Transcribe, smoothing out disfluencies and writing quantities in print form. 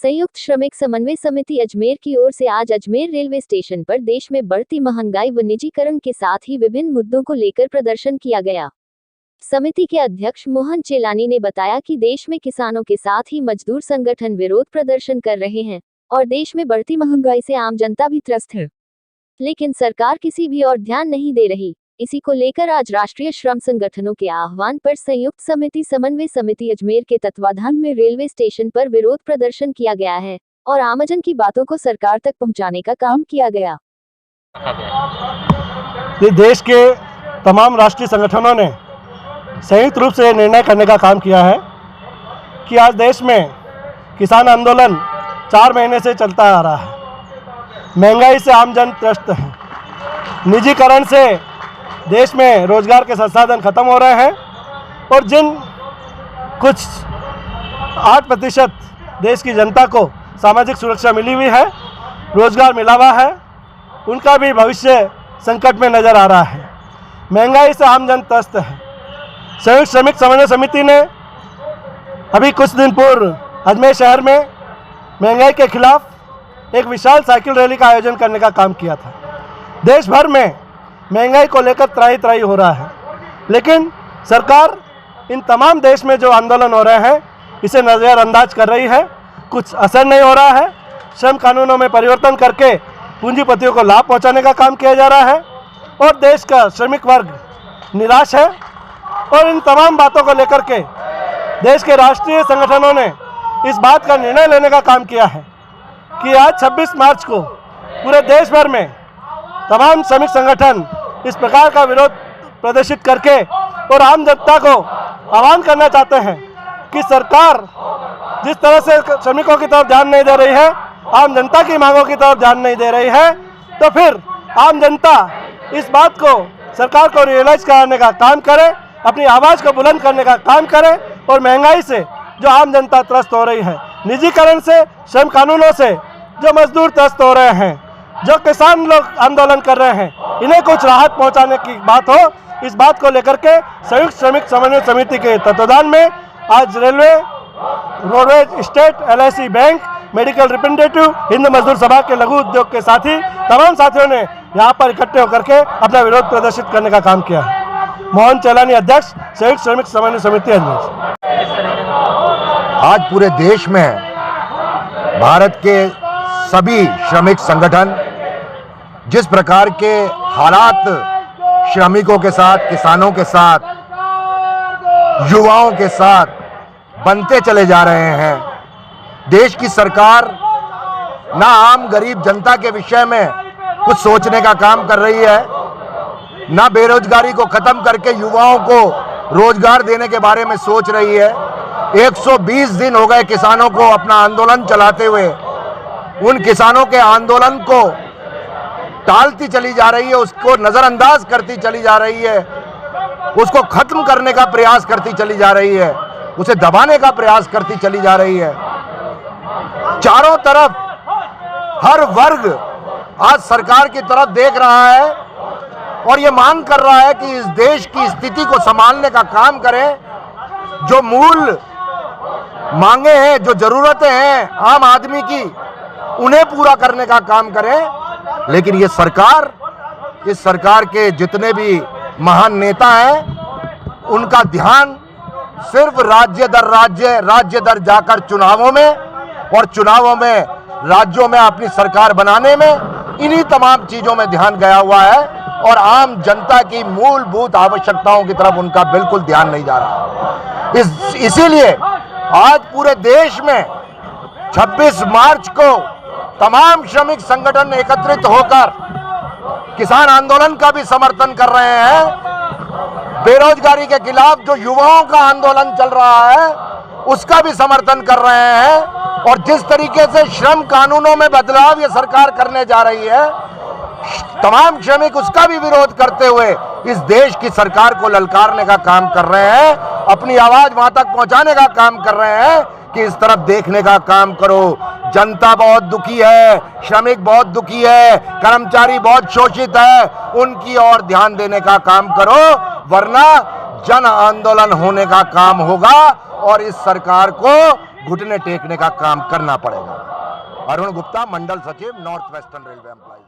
संयुक्त श्रमिक समन्वय समिति अजमेर की ओर से आज अजमेर रेलवे स्टेशन पर देश में बढ़ती महंगाई व निजीकरण के साथ ही विभिन्न मुद्दों को लेकर प्रदर्शन किया गया। समिति के अध्यक्ष मोहन चेलानी ने बताया कि देश में किसानों के साथ ही मजदूर संगठन विरोध प्रदर्शन कर रहे हैं और देश में बढ़ती महंगाई से आम जनता भी त्रस्त है, लेकिन सरकार किसी भी और ध्यान नहीं दे रही। इसी को लेकर आज राष्ट्रीय श्रम संगठनों के आह्वान पर संयुक्त समिति समन्वय समिति अजमेर के तत्वाधान में रेलवे स्टेशन पर विरोध प्रदर्शन किया गया है और आमजन की बातों को सरकार तक पहुंचाने का काम किया गया। देश के तमाम राष्ट्रीय संगठनों ने संयुक्त रूप से निर्णय करने का काम किया है कि आज देश में किसान आंदोलन 4 महीने से चलता आ रहा है। महंगाई से आम जन त्रस्त है, निजीकरण से देश में रोजगार के संसाधन खत्म हो रहे हैं और जिन कुछ 8% देश की जनता को सामाजिक सुरक्षा मिली हुई है, रोजगार मिला हुआ है, उनका भी भविष्य संकट में नज़र आ रहा है। महंगाई से आम जन त्रस्त है। संयुक्त श्रमिक समन्वय समिति ने अभी कुछ दिन पूर्व अजमेर शहर में महंगाई के खिलाफ एक विशाल साइकिल रैली का आयोजन करने का काम किया था। देश भर में महंगाई को लेकर त्राही हो रहा है, लेकिन सरकार इन तमाम देश में जो आंदोलन हो रहे हैं इसे नज़रअंदाज कर रही है। कुछ असर नहीं हो रहा है। श्रम कानूनों में परिवर्तन करके पूंजीपतियों को लाभ पहुंचाने का काम किया जा रहा है और देश का श्रमिक वर्ग निराश है। और इन तमाम बातों को लेकर के देश के राष्ट्रीय संगठनों ने इस बात का निर्णय लेने का काम किया है कि आज 26 मार्च को पूरे देश भर में तमाम श्रमिक संगठन इस प्रकार का विरोध प्रदर्शित करके और आम जनता को आह्वान करना चाहते हैं कि सरकार जिस तरह से श्रमिकों की तरफ ध्यान नहीं दे रही है, आम जनता की मांगों की तरफ ध्यान नहीं दे रही है, तो फिर आम जनता इस बात को सरकार को रियलाइज कराने का काम करे, अपनी आवाज़ को बुलंद करने का काम करे और महंगाई से जो आम जनता त्रस्त हो रही है, निजीकरण से, श्रम कानूनों से जो मजदूर त्रस्त हो रहे हैं, जो किसान लोग आंदोलन कर रहे हैं, इन्हें कुछ राहत पहुंचाने की बात हो, इस बात को लेकर के संयुक्त श्रमिक समन्वय समिति के तत्वाधान में आज railway, roadways, state, LIC bank, medical representative, Hind मजदूर सभा के लघु उद्योग के साथी तमाम साथियों ने यहाँ पर इकट्ठे होकर के अपना विरोध प्रदर्शित करने का काम किया है। मोहन चेलानी, अध्यक्ष, संयुक्त श्रमिक समन्वय समिति अजमेर। आज पूरे देश में भारत के सभी श्रमिक संगठन जिस प्रकार के हालात श्रमिकों के साथ, किसानों के साथ, युवाओं के साथ बनते चले जा रहे हैं, देश की सरकार ना आम गरीब जनता के विषय में कुछ सोचने का काम कर रही है, ना बेरोजगारी को खत्म करके युवाओं को रोजगार देने के बारे में सोच रही है। 120 दिन हो गए किसानों को अपना आंदोलन चलाते हुए। उन किसानों के आंदोलन को टालती चली जा रही है, उसको नज़रअंदाज करती चली जा रही है, उसको खत्म करने का प्रयास करती चली जा रही है, उसे दबाने का प्रयास करती चली जा रही है। चारों तरफ हर वर्ग आज सरकार की तरफ देख रहा है और ये मांग कर रहा है कि इस देश की स्थिति को संभालने का काम करें। जो मूल मांगे हैं, जो जरूरतें हैं आम आदमी की, उन्हें पूरा करने का काम करें। लेकिन ये सरकार, इस सरकार के जितने भी महान नेता हैं, उनका ध्यान सिर्फ राज्य दर जाकर चुनावों में और चुनावों में राज्यों में अपनी सरकार बनाने में, इन्हीं तमाम चीजों में ध्यान गया हुआ है और आम जनता की मूलभूत आवश्यकताओं की तरफ उनका बिल्कुल ध्यान नहीं जा रहा। इसीलिए आज पूरे देश में 26 मार्च को तमाम श्रमिक संगठन एकत्रित होकर किसान आंदोलन का भी समर्थन कर रहे हैं। बेरोजगारी के खिलाफ जो युवाओं का आंदोलन चल रहा है उसका भी समर्थन कर रहे हैं और जिस तरीके से श्रम कानूनों में बदलाव ये सरकार करने जा रही है, तमाम श्रमिक उसका भी विरोध करते हुए इस देश की सरकार को ललकारने का काम कर रहे हैं, अपनी आवाज वहां तक पहुंचाने का काम कर रहे हैं कि इस तरफ देखने का काम करो। जनता बहुत दुखी है, श्रमिक बहुत दुखी है, कर्मचारी बहुत शोषित है, उनकी ओर ध्यान देने का काम करो, वरना जन आंदोलन होने का काम होगा और इस सरकार को घुटने टेकने का काम करना पड़ेगा। अरुण गुप्ता, मंडल सचिव, नॉर्थ वेस्टर्न रेलवे एम्प्लॉइज।